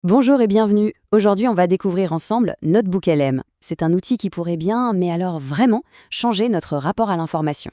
Bonjour et bienvenue. Aujourd'hui, on va découvrir ensemble Notebook LM. C'est un outil qui pourrait bien, mais alors vraiment, changer notre rapport à l'information.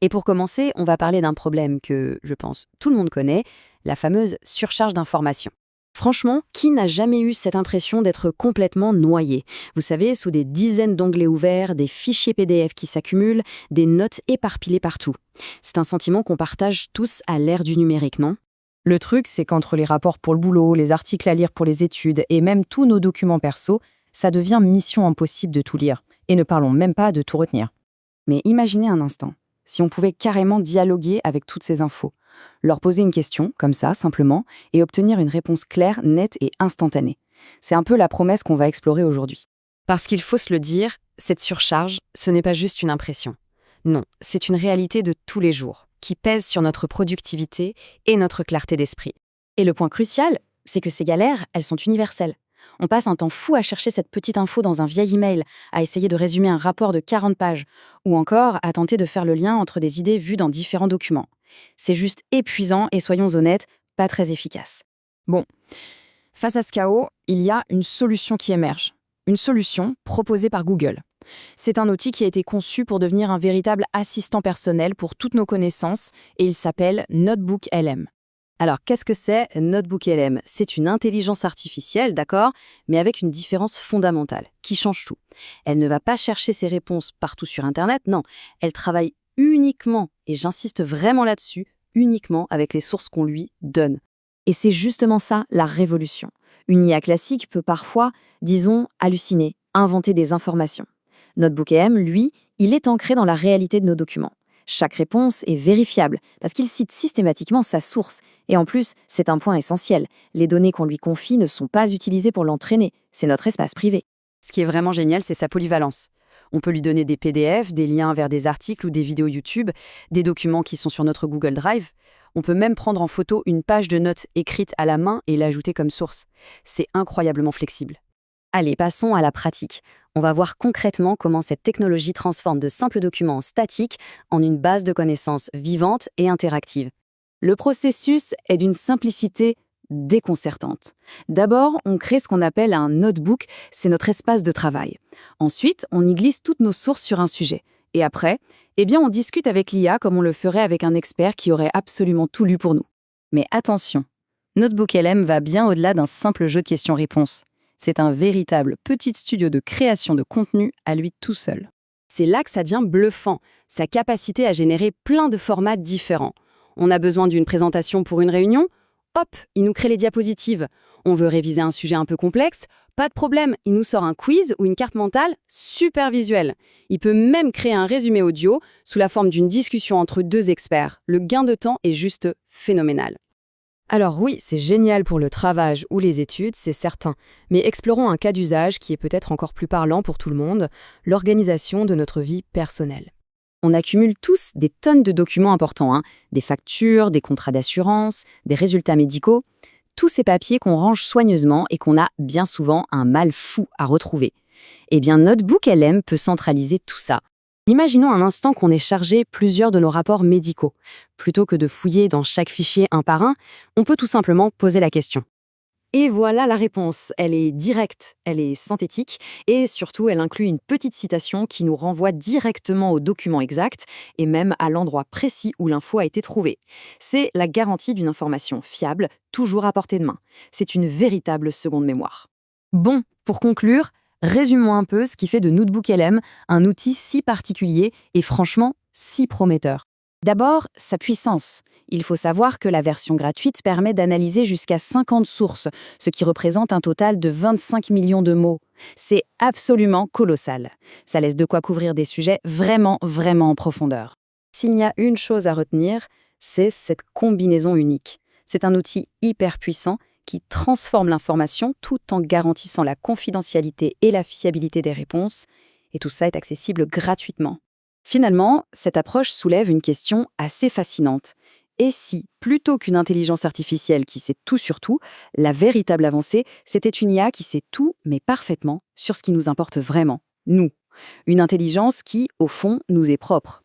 Et pour commencer, on va parler d'un problème que, je pense, tout le monde connaît, la fameuse surcharge d'informations. Franchement, qui n'a jamais eu cette impression d'être complètement noyé? Vous savez, sous des dizaines d'onglets ouverts, des fichiers PDF qui s'accumulent, des notes éparpillées partout. C'est un sentiment qu'on partage tous à l'ère du numérique, non? Le truc, c'est qu'entre les rapports pour le boulot, les articles à lire pour les études et même tous nos documents perso, ça devient mission impossible de tout lire. Et ne parlons même pas de tout retenir. Mais imaginez un instant, si on pouvait carrément dialoguer avec toutes ces infos, leur poser une question, comme ça, simplement, et obtenir une réponse claire, nette et instantanée. C'est un peu la promesse qu'on va explorer aujourd'hui. Parce qu'il faut se le dire, cette surcharge, ce n'est pas juste une impression. Non, c'est une réalité de tous les jours, qui pèse sur notre productivité et notre clarté d'esprit. Et le point crucial, c'est que ces galères, elles sont universelles. On passe un temps fou à chercher cette petite info dans un vieil email, à essayer de résumer un rapport de 40 pages, ou encore à tenter de faire le lien entre des idées vues dans différents documents. C'est juste épuisant et soyons honnêtes, pas très efficace. Bon, face à ce chaos, il y a une solution qui émerge. Une solution proposée par Google. C'est un outil qui a été conçu pour devenir un véritable assistant personnel pour toutes nos connaissances et il s'appelle Notebook LM. Alors, qu'est-ce que c'est Notebook LM? C'est une intelligence artificielle, d'accord, mais avec une différence fondamentale, qui change tout. Elle ne va pas chercher ses réponses partout sur Internet, non. Elle travaille uniquement, et j'insiste vraiment là-dessus, uniquement avec les sources qu'on lui donne. Et c'est justement ça, la révolution. Une IA classique peut parfois, disons, halluciner, inventer des informations. Notebook LM, lui, il est ancré dans la réalité de nos documents. Chaque réponse est vérifiable parce qu'il cite systématiquement sa source. Et en plus, c'est un point essentiel. Les données qu'on lui confie ne sont pas utilisées pour l'entraîner. C'est notre espace privé. Ce qui est vraiment génial, c'est sa polyvalence. On peut lui donner des PDF, des liens vers des articles ou des vidéos YouTube, des documents qui sont sur notre Google Drive. On peut même prendre en photo une page de notes écrite à la main et l'ajouter comme source. C'est incroyablement flexible. Allez, passons à la pratique. On va voir concrètement comment cette technologie transforme de simples documents statiques en une base de connaissances vivante et interactive. Le processus est d'une simplicité déconcertante. D'abord, on crée ce qu'on appelle un notebook, c'est notre espace de travail. Ensuite, on y glisse toutes nos sources sur un sujet. Et après, on discute avec l'IA comme on le ferait avec un expert qui aurait absolument tout lu pour nous. Mais attention, Notebook LM va bien au-delà d'un simple jeu de questions-réponses. C'est un véritable petit studio de création de contenu à lui tout seul. C'est là que ça devient bluffant, sa capacité à générer plein de formats différents. On a besoin d'une présentation pour une réunion? Hop, il nous crée les diapositives. On veut réviser un sujet un peu complexe? Pas de problème, il nous sort un quiz ou une carte mentale super visuelle. Il peut même créer un résumé audio sous la forme d'une discussion entre deux experts. Le gain de temps est juste phénoménal. Alors oui, c'est génial pour le travail ou les études, c'est certain, mais explorons un cas d'usage qui est peut-être encore plus parlant pour tout le monde, l'organisation de notre vie personnelle. On accumule tous des tonnes de documents importants, des factures, des contrats d'assurance, des résultats médicaux, tous ces papiers qu'on range soigneusement et qu'on a bien souvent un mal fou à retrouver. Eh bien, Notebook LM peut centraliser tout ça. Imaginons un instant qu'on ait chargé plusieurs de nos rapports médicaux. Plutôt que de fouiller dans chaque fichier un par un, on peut tout simplement poser la question. Et voilà la réponse. Elle est directe, elle est synthétique et surtout elle inclut une petite citation qui nous renvoie directement au document exact et même à l'endroit précis où l'info a été trouvée. C'est la garantie d'une information fiable, toujours à portée de main. C'est une véritable seconde mémoire. Bon, pour conclure, résumons un peu ce qui fait de Notebook LM un outil si particulier et franchement si prometteur. D'abord, sa puissance. Il faut savoir que la version gratuite permet d'analyser jusqu'à 50 sources, ce qui représente un total de 25 millions de mots. C'est absolument colossal. Ça laisse de quoi couvrir des sujets vraiment en profondeur. S'il y a une chose à retenir, c'est cette combinaison unique. C'est un outil hyper puissant qui transforme l'information tout en garantissant la confidentialité et la fiabilité des réponses, et tout ça est accessible gratuitement. Finalement, cette approche soulève une question assez fascinante. Et si, plutôt qu'une intelligence artificielle qui sait tout sur tout, la véritable avancée, c'était une IA qui sait tout, mais parfaitement, sur ce qui nous importe vraiment, nous. Une intelligence qui, au fond, nous est propre.